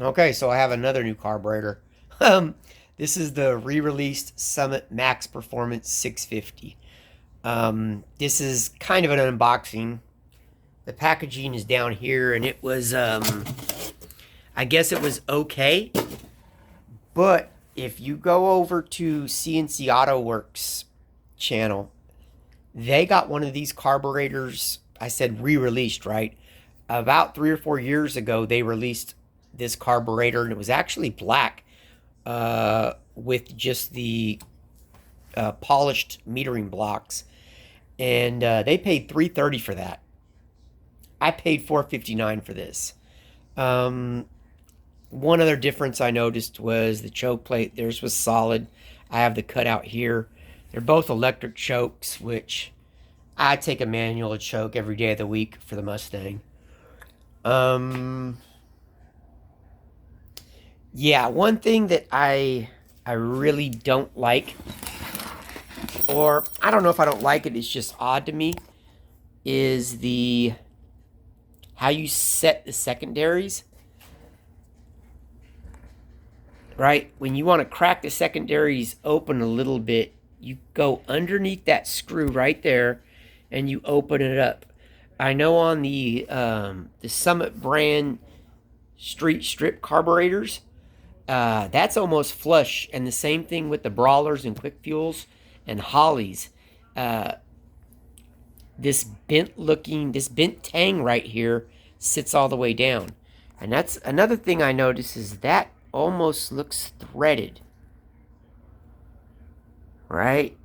Okay, so I have another new carburetor. Um, this is the re-released Summit Max Performance 650. This is kind of an unboxing. The packaging is down here, and it was, I guess it was okay. But if you go over to CNC Auto Works channel, they got one of these carburetors. I said re-released, right? About 3 or 4 years ago, they released this carburetor, and it was actually black with just the polished metering blocks, and they paid $330 for that. I paid $459 for this. Um, One other difference I noticed was the choke plate. Theirs was solid. I have the cutout here. They're both electric chokes, which I take a manual choke every day of the week for the Mustang. Um, yeah, one thing that I really don't like, or I don't know if I don't like it, it's just odd to me, is the how you set the secondaries. Right? When you want to crack the secondaries open a little bit, you go underneath that screw right there and you open it up. I know on the Summit brand street strip carburetors, that's almost flush, and the same thing with the Brawlers and Quick Fuels and Hollies. Uh, this bent tang right here sits all the way down, and that's another thing I notice is that almost looks threaded, right?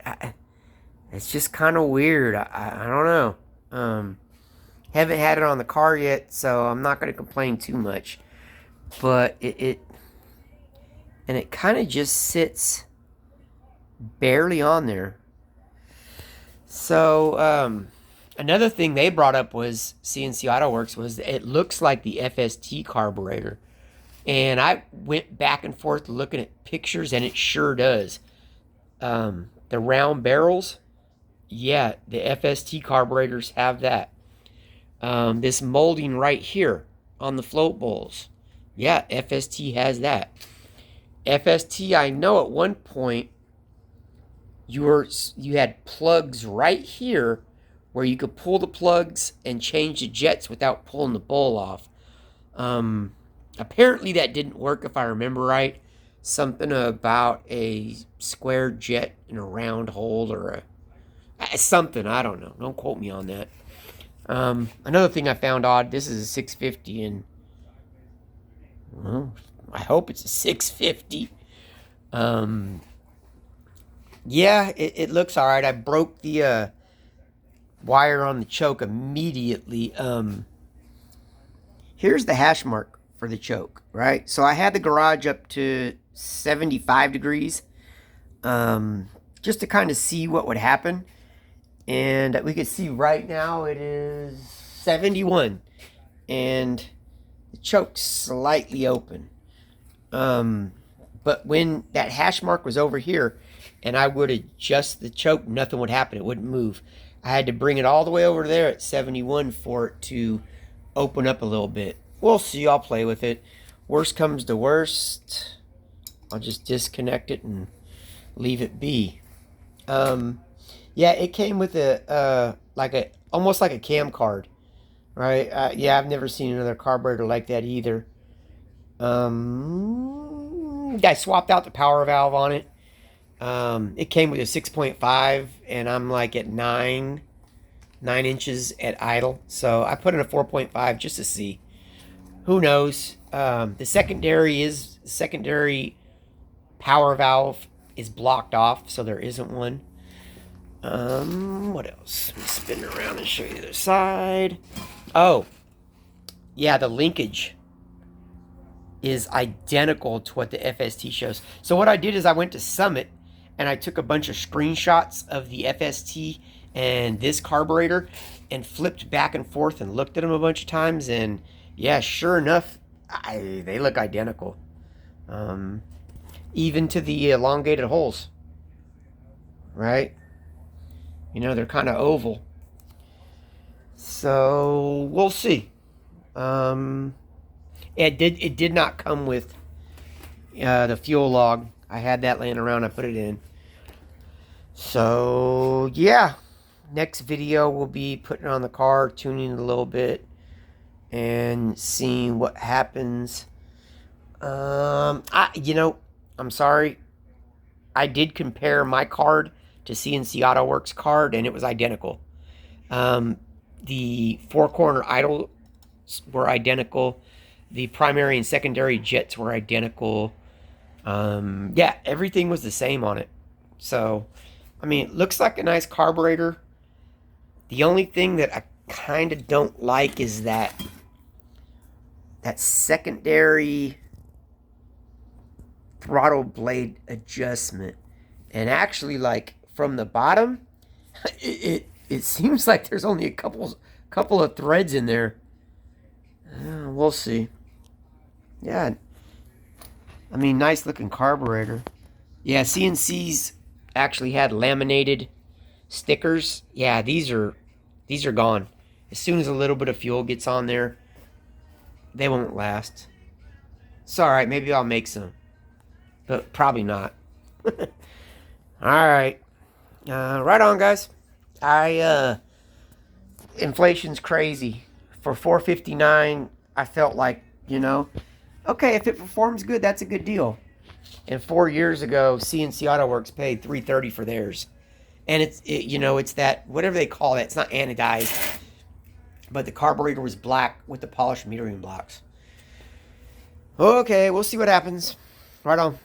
It's just kind of weird. I don't know. Haven't had it on the car yet, so I'm not going to complain too much. But it kind of just sits barely on there. So another thing they brought up was CNC Auto Works was it looks like the FST carburetor, and I went back and forth looking at pictures, and it sure does. The round barrels, yeah, the FST carburetors have that. This molding right here on the float bowls, yeah, FST has that. FST, I know at one point you had plugs right here where you could pull the plugs and change the jets without pulling the bowl off. Um, Apparently that didn't work if I remember right. Something about a square jet in a round hole or something. I don't know. Don't quote me on that. Another thing I found odd. This is a 650, and well, I hope it's a 650. Um, yeah, it looks all right. I broke the wire on the choke immediately. Here's the hash mark for the choke, right? So I had the garage up to 75 degrees, just to kind of see what would happen. And we can see right now it is 71. And the choke's slightly open. But when that hash mark was over here and I would adjust the choke, nothing would happen. It wouldn't move. I had to bring it all the way over there at 71 for it to open up a little bit. We'll see. I'll play with it. Worst comes to worst, I'll just disconnect it and leave it be. Yeah, it came with a almost like a cam card, right? Yeah, I've never seen another carburetor like that either. I swapped out the power valve on it. It came with a 6.5, and I'm like at 9 inches at idle. So I put in a 4.5 just to see. Who knows? The secondary power valve is blocked off, so there isn't one. What else? Let me spin it around and show you the other side. Oh, yeah, the linkage is identical to what the FST shows. So what I did is I went to Summit and I took a bunch of screenshots of the FST and this carburetor and flipped back and forth and looked at them a bunch of times, and yeah, sure enough, they look identical. Even to the elongated holes, right? You know, they're kind of oval. So we'll see. It did not come with the fuel log. I had that laying around. I put it in. So yeah, next video we'll be putting on the car, tuning it a little bit, and seeing what happens. I'm sorry. I did compare my card to CNC Auto Works card, and it was identical. The four-corner idles were identical. The primary and secondary jets were identical. Yeah, everything was the same on it. So, I mean, it looks like a nice carburetor. The only thing that I kind of don't like is that secondary throttle blade adjustment. And actually, like, from the bottom, it seems like there's only a couple of threads in there. We'll see. Yeah, I mean, nice looking carburetor. Yeah, CNC's actually had laminated stickers. Yeah, these are gone. As soon as a little bit of fuel gets on there, they won't last. It's all right. Maybe I'll make some, but probably not. All right. Right on, guys. Inflation's crazy. For $4.59, I felt like, okay, if it performs good, that's a good deal. And 4 years ago, CNC Auto Works paid $3.30 for theirs. And it's that, whatever they call it, it's not anodized, but the carburetor was black with the polished metering blocks. Okay, we'll see what happens. Right on.